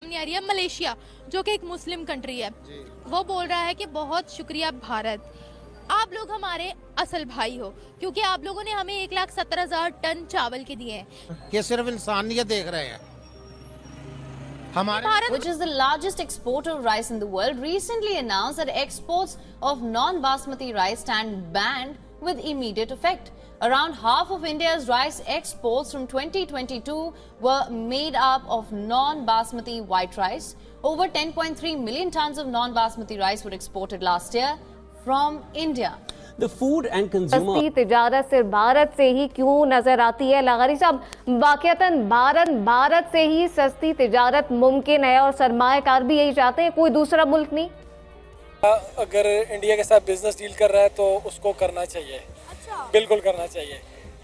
सामने आ रही है मलेशिया, जो कि एक मुस्लिम कंट्री है। वो बोल रहा है कि बहुत शुक्रिया भारत, आप लोग हमारे असल भाई हो, क्योंकि आप लोगों ने हमें 1,70,000 टन चावल के दिए हैं। ये सिर्फ इंसानियत देख रहे हैं हमारे Bharat which is the largest exporter of rice in the world, recently announced that exports of non-basmati rice stand banned with immediate effect. Around half of India's rice exports from 2022 were made up of non-basmati white rice. Over 10.3 million tons of non-basmati rice were exported last year from India. The food and consumer सस्ती तिजारत सिर्फ भारत से ही क्यों नजर आती है? लगारी साहब, वाकईतन भारत से ही सस्ती तिजारत मुमकिन है और सरमायाकार भी यही चाहते हैं, कोई दूसरा मुल्क नहीं। अगर इंडिया के साथ बिजनेस डील कर रहा है तो उसको करना चाहिए। अच्छा। बिल्कुल करना चाहिए,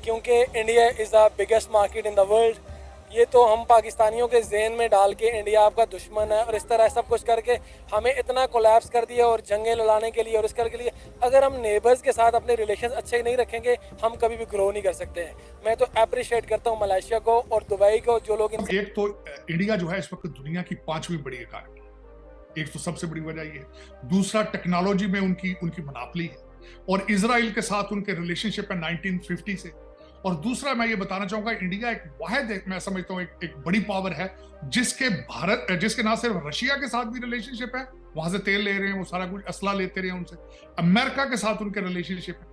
क्योंकि India is the biggest market in the world. ये तो हम पाकिस्तानियों के जहन में डाल के इंडिया आपका दुश्मन है और इस तरह सब कुछ करके हमें इतना कोलैप्स कर दिया और जंगें लड़ाने के लिए और इसके लिए अगर हम नेबर्स के साथ अपने रिलेशन अच्छे नहीं रखेंगे हम कभी भी ग्रो नहीं कर सकते हैं। मैं तो अप्रिशिएट करता हूँ मलेशिया को और दुबई को, जो लोग एक तो इंडिया जो है इस वक्त दुनिया की 5वीं बड़ी इकानमी, एक तो सबसे बड़ी वजह ये है। दूसरा, टेक्नोलॉजी में उनकी मोनोपोली है और इजराइल के साथ उनके रिलेशनशिप है 1950 से। और दूसरा, मैं ये बताना चाहूंगा, इंडिया एक वाहिद, मैं समझता हूँ एक बड़ी पावर है जिसके ना सिर्फ रशिया के साथ भी रिलेशनशिप है, वहां से तेल ले रहे हैं, वो सारा कुछ असला लेते रहे उनसे, अमेरिका के साथ उनके रिलेशनशिप है।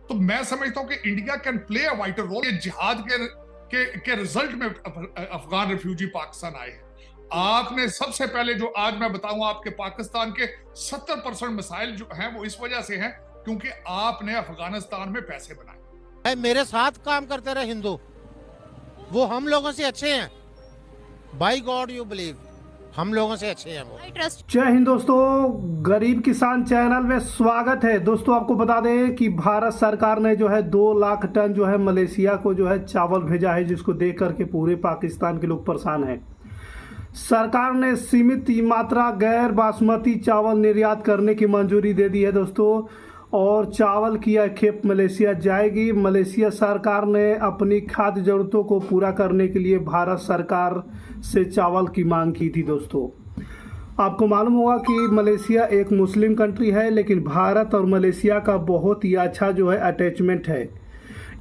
तो मैं समझता हूँ कि India can play a wider role. ये जिहाद के रिजल्ट में अफगान रिफ्यूजी पाकिस्तान आए हैं। आपने सबसे पहले जो आज मैं बताऊंगा, आपके पाकिस्तान के 70% मसाइल जो हैं वो इस वजह से हैं क्योंकि आपने अफगानिस्तान में पैसे बनाए। मेरे साथ काम करते रहे हिंदू, वो हम लोगों से अच्छे हैं। बाय गॉड यू बिलीव, हम लोगों से अच्छे हैं वो। I trust. जय हिंद दोस्तों, गरीब किसान चैनल में स्वागत है। दोस्तों आपको बता दें कि भारत सरकार ने जो है 2 लाख टन जो है मलेशिया को जो है चावल भेजा है, जिसको देख करके पूरे पाकिस्तान के लोग परेशान हैं। सरकार ने सीमित मात्रा गैर बासमती चावल निर्यात करने की मंजूरी दे दी है दोस्तों, और चावल की यह खेप मलेशिया जाएगी। मलेशिया सरकार ने अपनी खाद्य जरूरतों को पूरा करने के लिए भारत सरकार से चावल की मांग की थी। दोस्तों आपको मालूम होगा कि मलेशिया एक मुस्लिम कंट्री है, लेकिन भारत और मलेशिया का बहुत ही अच्छा जो है अटैचमेंट है।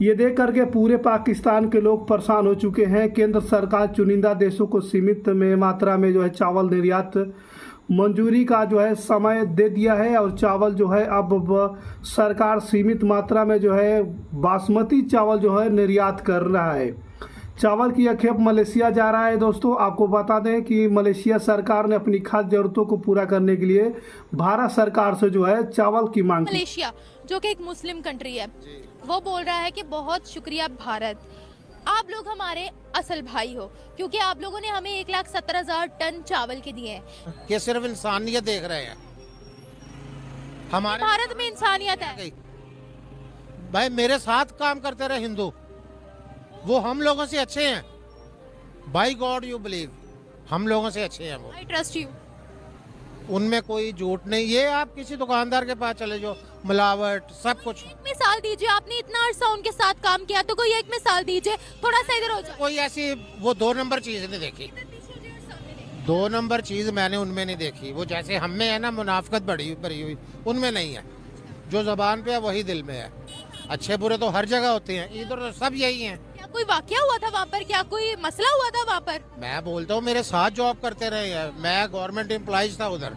ये देख करके पूरे पाकिस्तान के लोग परेशान हो चुके हैं। केंद्र सरकार चुनिंदा देशों को सीमित मात्रा में जो है चावल निर्यात मंजूरी का जो है समय दे दिया है, और चावल जो है अब सरकार सीमित मात्रा में जो है बासमती चावल जो है निर्यात कर रहा है। चावल की यह खेप मलेशिया जा रहा है। दोस्तों आपको बता दें कि मलेशिया सरकार ने अपनी खाद्य जरूरतों को पूरा करने के लिए भारत सरकार से जो है चावल की मांग की। मलेशिया, जो कि एक मुस्लिम कंट्री है, वो बोल रहा है कि बहुत शुक्रिया भारत, आप लोग हमारे असल भाई हो, क्योंकि आप लोगों ने हमें 1,70,000 टन चावल के दिए हैं। ये सिर्फ इंसानियत देख रहे हैं हमारे भारत में इंसानियत है। भाई मेरे साथ काम करते रहे हिंदू, वो हम लोगों से अच्छे हैं। बाय गॉड यू बिलीव, हम लोगों से अच्छे हैं वो। I trust you. उनमें कोई झूठ नहीं। ये आप किसी दुकानदार के पास चले जाओ, मिलावट सब कुछ। एक मिसाल दीजिए, आपने इतना अरसा उनके साथ काम किया, तो कोई एक मिसाल दीजिए, थोड़ा सा इधर हो जाए। कोई ऐसी वो 2 नंबर चीज नहीं देखी। 2 नंबर चीज मैंने उनमें नहीं देखी। वो जैसे हम में है ना मुनाफिकत भरी हुई, उनमें नहीं है। जो जबान पे है वही दिल में है। अच्छे बुरे तो हर जगह होते हैं, इधर तो सब यही हैं। क्या कोई वाकया हुआ था वहाँ पर? क्या कोई मसला हुआ था वहाँ पर? मैं बोलता हूँ मेरे साथ जॉब करते रहे हैं, मैं गवर्नमेंट एम्प्लॉइज था उधर।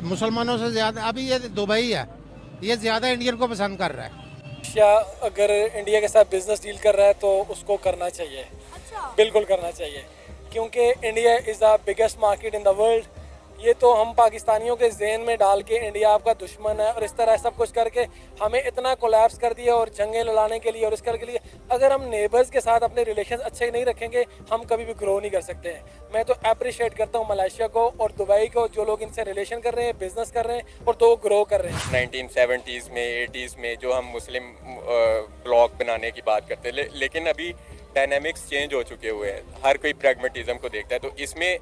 मुसलमानों से ज्यादा अभी ये दुबई है, ये ज्यादा इंडियन को पसंद कर रहा है। या अगर इंडिया के साथ बिजनेस डील कर रहा है तो उसको करना चाहिए। अच्छा। बिल्कुल करना चाहिए, क्योंकि India is the biggest market in the world. ये तो हम पाकिस्तानियों के जहन में डाल के इंडिया आपका दुश्मन है और इस तरह सब कुछ करके हमें इतना कोलैप्स कर दिया और जंगें लड़ाने के लिए और इसके लिए अगर हम नेबर्स के साथ अपने रिलेशन अच्छे नहीं रखेंगे हम कभी भी ग्रो नहीं कर सकते हैं। मैं तो अप्रिशिएट करता हूँ मलेशिया को और दुबई को, जो लोग इनसे रिलेशन कर रहे हैं, बिजनेस कर रहे हैं और तो ग्रो कर रहे हैं। 1970s में 80s में जो हम मुस्लिम ब्लॉक बनाने की बात करते हैं, लेकिन अभी डायनामिक्स चेंज हो चुके हुए हैं। हर कोई प्रैग्मेटिज्म को देखता है, तो इसमें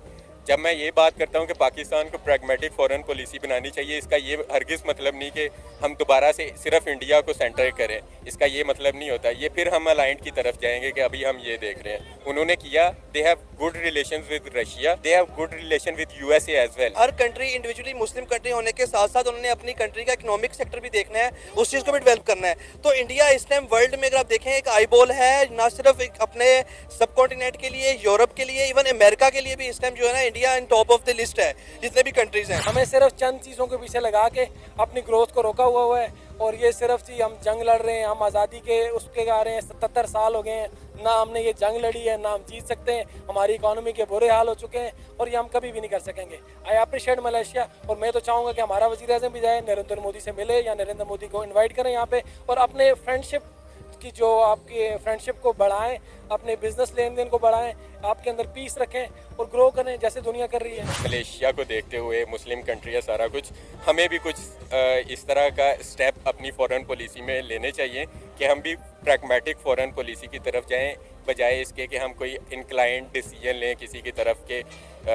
जब मैं ये बात करता हूँ कि पाकिस्तान को प्रैग्मेटिक फॉरेन पॉलिसी बनानी चाहिए, इसका ये हरगिज़ मतलब नहीं कि हम दोबारा से सिर्फ इंडिया को सेंटर करें, इसका ये मतलब नहीं होता। ये फिर हम अलाइंड की तरफ जाएंगे कि अभी हम ये देख रहे हैं। उन्होंने किया, they have good relations with Russia, they have good relation with USA as well. हर कंट्री इंडिविजुअली मुस्लिम कंट्री होने के साथ साथ उन्होंने अपनी कंट्री का इकोनॉमिक सेक्टर भी देखना है, उस चीज़ को भी डेवलप करना है। तो इंडिया इस टाइम वर्ल्ड में अगर आप देखें एक आईबॉल है, ना सिर्फ अपने सब कॉन्टिनेंट के लिए, यूरोप के लिए, इवन अमेरिका के लिए भी इस टाइम जो है ना India in top of the list है जितने भी कंट्रीज हैं। हमें सिर्फ चंद चीज़ों के पीछे लगा के अपनी ग्रोथ को रोका हुआ है, और ये सिर्फ जी हम जंग लड़ रहे हैं, हम आज़ादी के उसके गा रहे हैं, 77 साल हो गए हैं ना हमने ये जंग लड़ी है, ना हम जीत सकते हैं। हमारी इकोनॉमी के बुरे हाल हो चुके हैं और ये हम कभी भी नहीं कर सकेंगे। आई अप्रिशिएट मलेशिया, और मैं तो चाहूँगा कि हमारा वज़ीर आज़म भी जाए, नरेंद्र मोदी से मिले या नरेंद्र मोदी को इन्वाइट करें यहाँ पे, और अपने फ्रेंडशिप की जो आपकी फ्रेंडशिप को बढ़ाएं, अपने बिजनेस लेन देन को बढ़ाएं, आपके अंदर पीस रखें और ग्रो करें जैसे दुनिया कर रही है। मलेशिया को देखते हुए, मुस्लिम कंट्री है सारा कुछ, हमें भी कुछ इस तरह का स्टेप अपनी फॉरेन पॉलिसी में लेने चाहिए कि हम भी प्रैग्मेटिक फॉरेन पॉलिसी की तरफ जाएं, बजाय इसके कि हम कोई इंक्लाइंड डिसीजन लें किसी की तरफ के।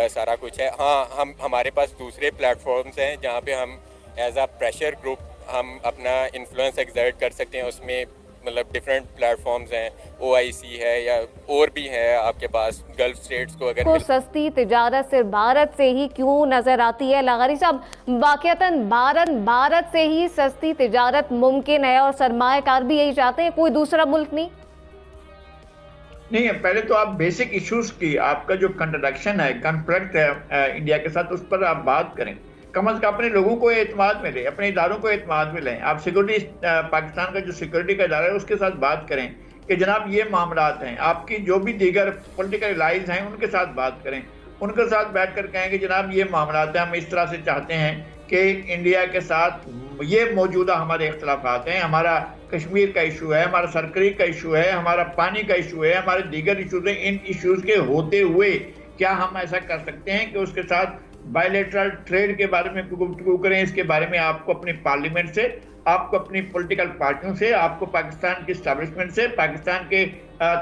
सारा कुछ है। हाँ, हमारे पास दूसरे प्लेटफॉर्म्स हैं जहाँ पे हम एज अ प्रेशर ग्रुप हम अपना इन्फ्लुएंस एक्सर्ट कर सकते हैं। उसमें मतलब डिफरेंट प्लेटफॉर्म्स हैं, OIC है या और भी है आपके पास गल्फ स्टेट्स को अगर सस्ती तिजारत सिर्फ भारत से ही क्यों नजर आती है? लगारी साहब, वाकईतन भारत से ही सस्ती तिजारत मुमकिन है और सरमायाकार भी यही चाहते हैं, कोई दूसरा मुल्क नहीं। नहीं है, पहले तो आप बेसिक इश्यूज की, आपका जो कंट्रडिक्शन है, कॉन्फ्लिक्ट है इंडिया के साथ, उस पर आप बात करें। कम अज कम अपने लोगों को एतमाद में लें, अपने इदारों को एतमाद में लें। आप सिक्योरिटी, पाकिस्तान का जो सिक्योरिटी का इदारा है उसके साथ बात करें कि जनाब ये मामलात हैं। आपकी जो भी दीगर पॉलिटिकल एलाइज हैं उनके साथ बात करें, उनके साथ बैठ कर कहें कि जनाब ये मामलात हैं, हम इस तरह से चाहते हैं कि इंडिया के साथ ये मौजूदा हमारे इख्तलाफात हैं, हमारा कश्मीर का इशू है, हमारा सरक्रीक का इशू है, हमारा पानी का इशू है, हमारे दीगर इशूज हैं। इन इशूज़ के होते हुए क्या हम ऐसा कर सकते हैं कि उसके साथ बायलैटरल ट्रेड के बारे में गुफ्तगू करें? इसके बारे में आपको अपनी पार्लियामेंट से, आपको अपनी पॉलिटिकल पार्टियों से, आपको पाकिस्तान की इस्टेब्लिशमेंट से, पाकिस्तान के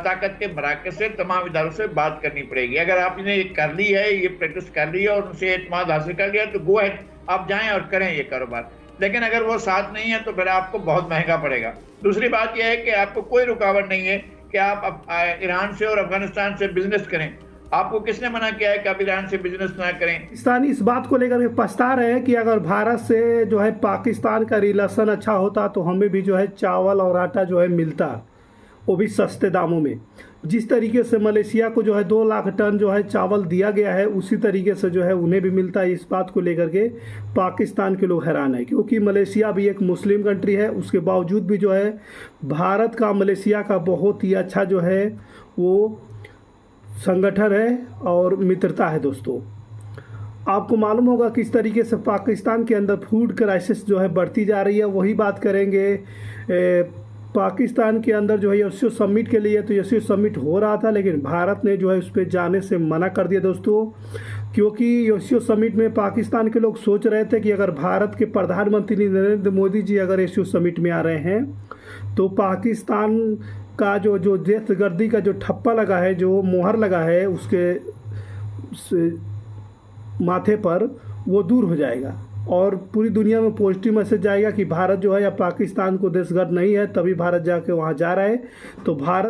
ताकत के मराकज़ से, तमाम इदारों से बात करनी पड़ेगी। अगर आपने ये कर ली है, ये प्रैक्टिस कर ली है और उनसे एतमाद हासिल कर लिया, तो गो अहेड, आप जाएं और करें ये कारोबार। लेकिन अगर वो साथ नहीं है तो फिर आपको बहुत महंगा पड़ेगा। दूसरी बात यह है कि आपको कोई रुकावट नहीं है कि आप ईरान से और अफगानिस्तान से बिजनेस करें। आपको किसने मना किया है कि आप ईरान से बिजनेस ना करें? पाकिस्तान इस बात को लेकर पछता रहे हैं कि अगर भारत से जो है पाकिस्तान का रिलेशन अच्छा होता तो हमें भी जो है चावल और आटा जो है मिलता, वो भी सस्ते दामों में। जिस तरीके से मलेशिया को जो है 2 लाख टन जो है चावल दिया गया है, उसी तरीके से जो है उन्हें भी मिलता है। इस बात को लेकर के पाकिस्तान के लोग हैरान है, क्योंकि मलेशिया भी एक मुस्लिम कंट्री है, उसके बावजूद भी जो है भारत का मलेशिया का बहुत ही अच्छा जो है वो संगठन है और मित्रता है। दोस्तों, आपको मालूम होगा किस तरीके से पाकिस्तान के अंदर फूड क्राइसिस जो है बढ़ती जा रही है। वही बात करेंगे पाकिस्तान के अंदर जो है एससीओ समिट के लिए, तो एससीओ समिट हो रहा था लेकिन भारत ने जो है उस पर जाने से मना कर दिया दोस्तों, क्योंकि एससीओ समिट में पाकिस्तान के लोग सोच रहे थे कि अगर भारत के प्रधानमंत्री नरेंद्र मोदी जी अगर एससीओ समिट में आ रहे हैं तो पाकिस्तान का जो दहशतगर्दी का जो ठप्पा लगा है, जो मोहर लगा है उसके माथे पर, वो दूर हो जाएगा और पूरी दुनिया में पॉजिटिव मैसेज जाएगा कि भारत जो है या पाकिस्तान को दहशतगर्द नहीं है, तभी भारत जाके वहाँ जा रहा है। तो भारत